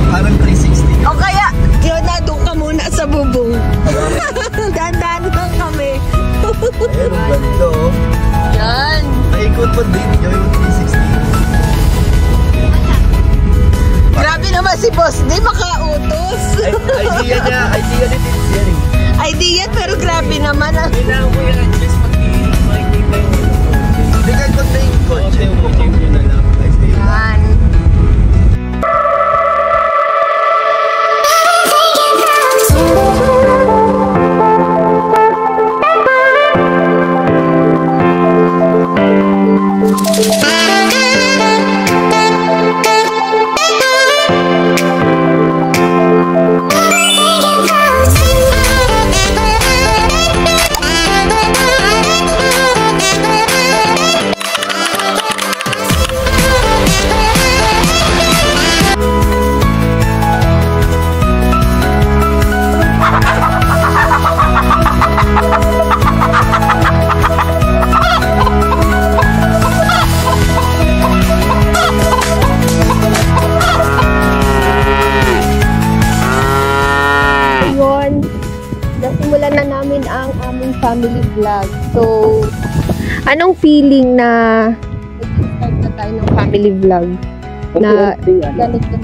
Parang 360. O kaya, yun na, doon ka muna sa bubong. Dahan-dahan lang kami. Ganda oh. Yan. Naikot pa din yung 360. Grabe naman si boss, di makautos. Idea ni Tins yan eh. Idea, pero grabe naman. Kailangan ko yan, just makikita yung hindi kahit pag naikot, check nyo na lang. Yan. Nasimulan na namin ang aming family vlog. So, anong feeling na nag-start na tayo ng family vlog? Na ganito.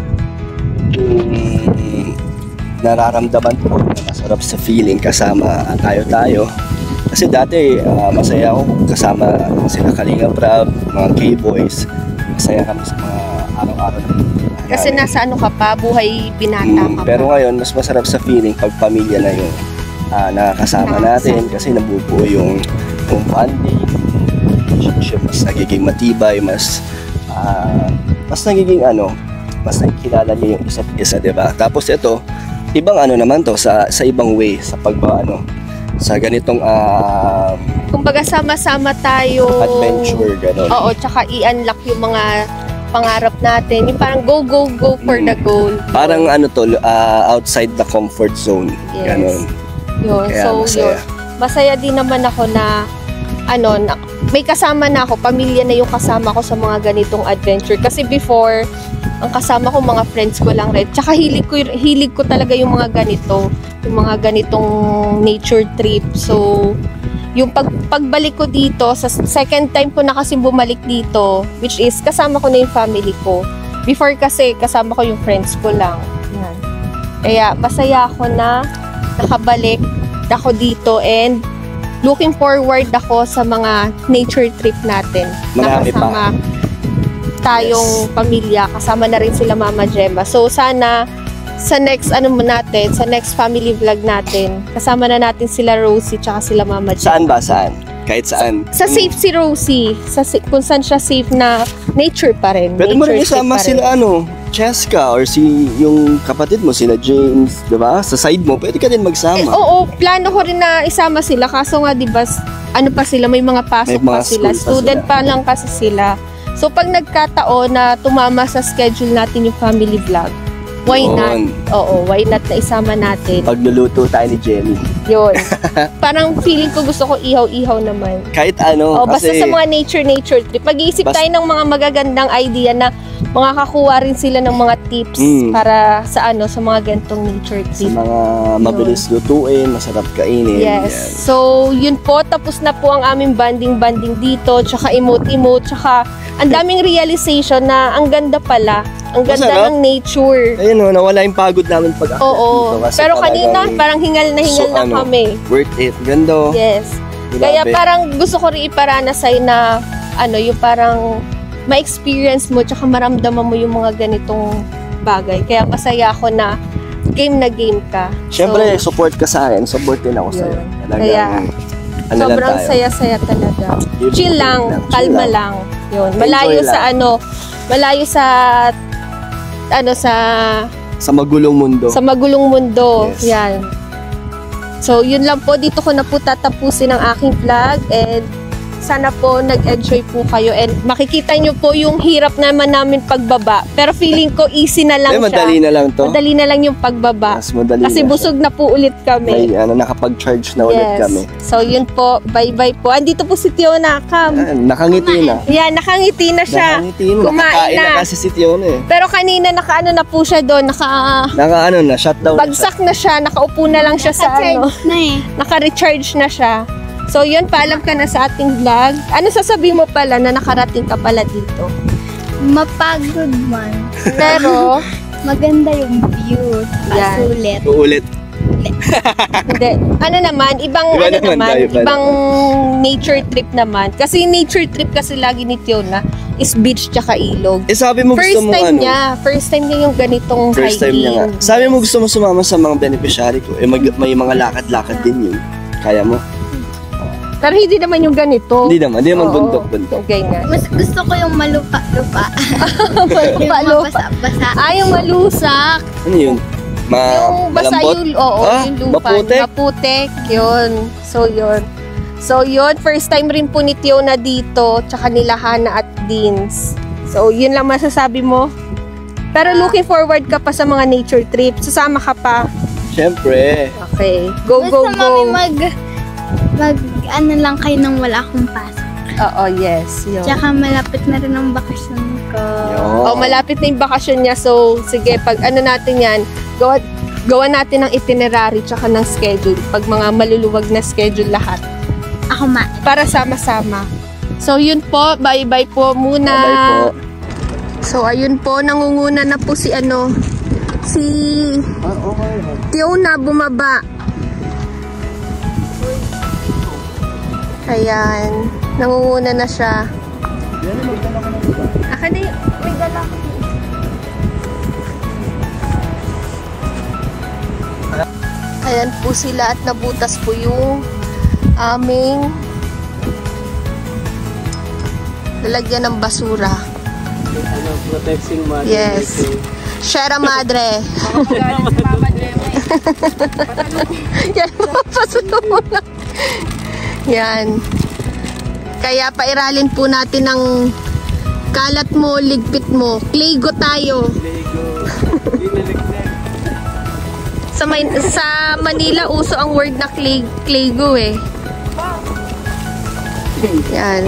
Nararamdaman ko na masarap sa feeling kasama tayo-tayo. Kasi dati masaya ako kasama sila Kalinga Prab, mga K-Boys. Masaya kami sa mga araw-araw na kasi nasa ano ka pa, buhay binata ka pa. Pero ngayon, mas masarap sa feeling pag pamilya na yung nakakasama natin kasi nabubuo yung bonding, relationship, mas nagiging matibay, mas nagiging mas nakikilala niyo yung isa't isa, diba? Tapos ito, ibang naman to sa ibang way, sa sa ganitong kumbaga sama-sama tayo adventure, gano'n. Oo, tsaka i-unlock yung mga pangarap natin, yung parang go for the goal. Parang outside the comfort zone, gano'n. Yun. Kaya so masaya. Yun, masaya din naman ako na may kasama na ako, pamilya na yung kasama ko sa mga ganitong adventure. Kasi before, ang kasama ko mga friends ko lang rin. Tsaka hilig ko talaga yung mga ganito, yung mga ganitong nature trip. So, yung pagbalik ko dito, sa second time ko na kasi bumalik dito, which is kasama ko na yung family ko. Before kasi, kasama ko yung friends ko lang. Yan. Kaya, masaya ako na nakabalik ako dito and looking forward ako sa mga nature trip natin. Marami nakasama tayong pamilya, kasama na rin sila Mama Gemma. So sana sa next natin, sa next family vlog natin, kasama na natin sila Rosie tsaka sila Mama Gemma. Saan ba? Saan? Kahit saan? Sa safe si Rosie, kung saan siya safe na nature pa rin. Pwede mo rin isama sila Cheska or yung kapatid mo, sila James, diba? Sa side mo, pwede ka din magsama. Oo, plano ko rin na isama sila. Kaso nga, diba, pa sila, may mga pasok pa sila. Student pa lang kasi sila. So, pag nagkataon na tumama sa schedule natin yung family vlog, why not? Oo, why not na isama natin? Pagluluto tayo ni Jenny. Yun. Parang feeling ko gusto ko ihaw-ihaw naman. Kahit basta sa mga nature trip. Mag-iisip tayo ng mga magagandang idea na makakakuha rin sila ng mga tips para sa sa mga gantong nature trip. Sa mga mabilis lutuin, masarap kainin. Yes. Yan. So, yun po. Tapos na po ang aming banding dito. Tsaka emote-emote. Tsaka ang daming realization na ang ganda pala. Ang ganda ng nature. Ayun nawala yung pagod namin pag Oo. dito. Pero kanina, parang hingal na kami. Worth it. Ganda. Yes. Grabe. Kaya parang gusto ko rin iparana sa'yo na yung parang ma-experience mo tsaka maramdaman mo yung mga ganitong bagay. Kaya masaya ako na game ka. Siyempre, support ka sa akin. Support din ako sa'yo. Kaya, sobrang saya-saya talaga. Chill lang, kalma lang. Yun. Malayo sa malayo sa sa magulong mundo. Sa magulong mundo. Yes. Yan. So, yun lang po. Dito ko na po tatapusin ang aking vlog and sana po nag-enjoy po kayo and makikita nyo po yung hirap naman namin pagbaba. Pero feeling ko easy na lang siya. Madali na lang to. Madali na lang yung pagbaba. Mas madali Kasi na busog na po ulit kami. May nakapag-charge na ulit kami. So yun po, bye-bye po. Andito po si Tiona, Nakangiti na. Yan, nakangiti na siya. Nakangiti na. Kumain Nakakain na na. kasi si Tiona eh. Pero kanina nakaano na po siya doon, Shutdown. bagsak na siya, nakaupo na lang siya sa ano. na eh. Naka-recharge na siya. So yun, paalam ka na sa ating vlog. Ano sasabihin mo pala na nakarating ka pala dito? Mapagod man. Pero, Maganda yung view. Yan. Pasulit. Uulit. hindi. Ano naman, ibang nature trip naman. Kasi nature trip kasi lagi ni Tiona is beach tsaka ilog. Sabi mo gusto mo First time niya yung ganitong First time hiking. niya nga. Sabi mo gusto mo sumama sa mga beneficiary ko. May mga lakad-lakad din yun. Kaya mo? Pero hindi naman yung ganito. Hindi naman Oo. bundok-bundok. Okay nga. Mas gusto ko yung malupa-lupa. Yung Malupa. mabasa-basa. Yung malusak. Ano yun? Yung basa Malambot? yung lupa. Maputik? Maputik, yun. So yun, first time rin po ni Tiona dito, tsaka nila Hana at Deans. So yun lang masasabi mo. Pero looking forward ka pa sa mga nature trip. Susama ka pa. Siyempre. Okay. Go. Mami ano lang kayo nang wala akong pasok. Oo, yes. Yun. Tsaka malapit na rin ang bakasyon ko. Malapit na yung bakasyon niya. So, sige, pag ano natin yan, gawa natin ng itinerary tsaka ng schedule. Pag mga maluluwag na schedule lahat. Ako Para sama-sama. So, yun po. Bye-bye po muna. Bye po. So, ayun po. Nangunguna na po si Tiona bumaba. Ayan. Nangunguna na siya. Aka na yun. May dala ko. Ayan po sila at nabutas po yung aming lalagyan ng basura. Protecting mother. Yes. Shara madre. Yan, papasunod. Yan. Kaya pairalin po natin ng kalat mo, ligpit mo. Claygo tayo. Sa Manila, uso ang word na claygo eh. Yan.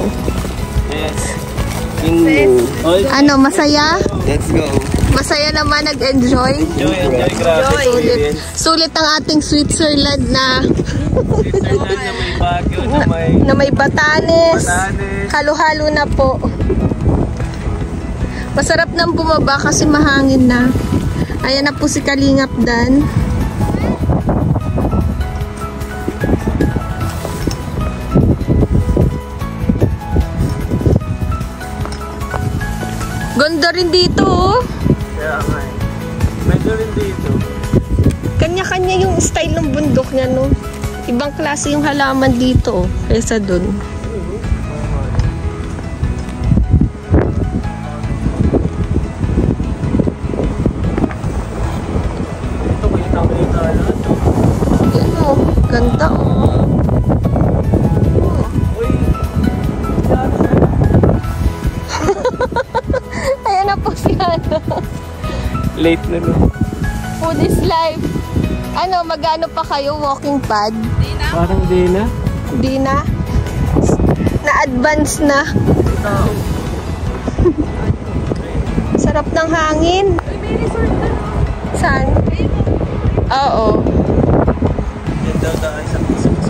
Ano, masaya? Let's go. Masaya naman, nag-enjoy? Enjoy. Sulit ang ating Switzerland na may Baguio, na may Batanes. Halo-halo na po. Masarap nang bumaba kasi mahangin na. Ayan na po si Kalingap Dan. Ganda rin dito, oh. Kaya nga eh. Medyo rin dito. Kanya-kanya yung style ng bundok niya, no? Ibang klase yung halaman dito, oh, kaysa dun. Ito, kita-kita lang. Yan, oh. Ganda, oh. Ayan na po si ano. Late na no. Food is life. Ano, magano pa kayo walking pad? Parang di na. Di na? Na-advance na. Sarap ng hangin. Saan? Oo. Yan daw tayo sa Christmas.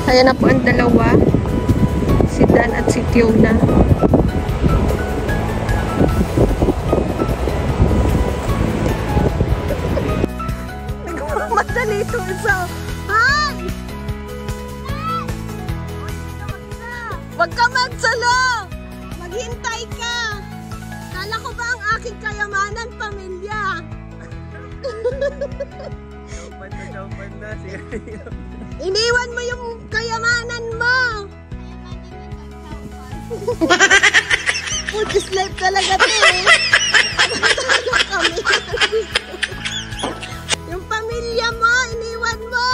Ayan na po ang dalawa. Si Dan at si Tiona. Madali ito isa. Hi! Huwag ka magsalo! Maghintay ka! Kala ko ba ang aking kayamanan, pamilya? Jaupan na. Iniwan mo yung kayamanan mo! Food is life talaga to eh. Yung pamilya mo, iniwan mo.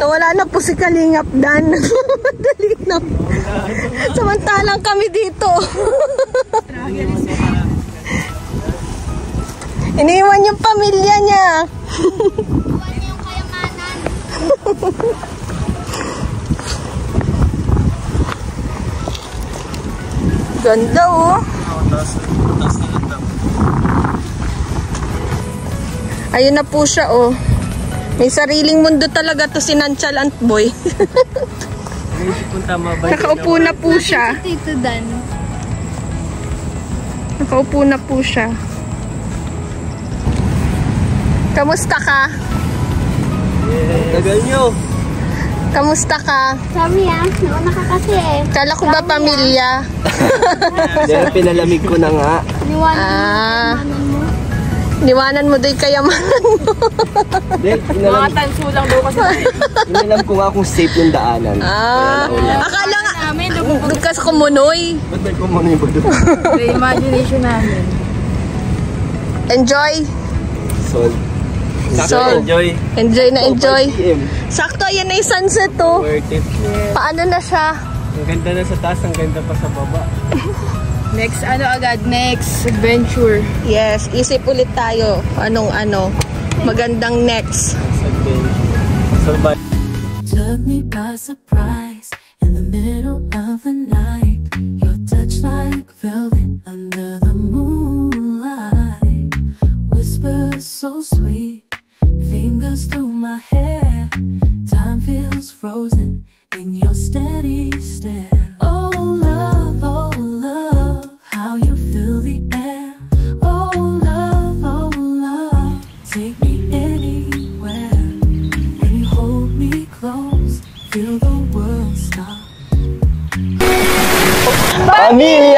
Nawala na po si Kalingap Dan. Dali na. Samantalang kami dito. Iniwan yung pamilya niya. Iwan niyo yung kayamanan. Ganda oh. Ayun na po siya oh. May sariling mundo talaga to si Nonchalant Boy. Nakaupo na po siya. Tito Dan. Nakaupo na po siya. Kamusta ka? Tagal nyo. Kamusta ka? Sabi nauna ka kasi eh. Kala ko ba pamilya? Dahil pinalamig ko na nga. Niwanan Ah. kayamanan mo. Niwanan mo do'y kayamanan mo. Dahil Tansulang daw kasi. inalam ko nga kung safe yung daanan. Akala nga, doon ka sa Kumunoy. Ba't may kumuno yung budot? The imagination namin. Enjoy. Sol. Sol. Enjoy. Enjoy na enjoy. 5 PM. Sakto, ayan na yung sunset oh. Worth it. Paano na siya? Ang ganda na sa taas, ang ganda pa sa baba. Next next adventure. Yes, isip ulit tayo. Anong magandang next. Survive. Took me by surprise in the middle of the night. Your touch like velvet under the moonlight. Whispers so sweet, fingers through my hair. Time feels frozen in your steady stare. Oh love, how you fill the air. Oh love, take me anywhere. When you hold me close, feel the world stop. Pamilya!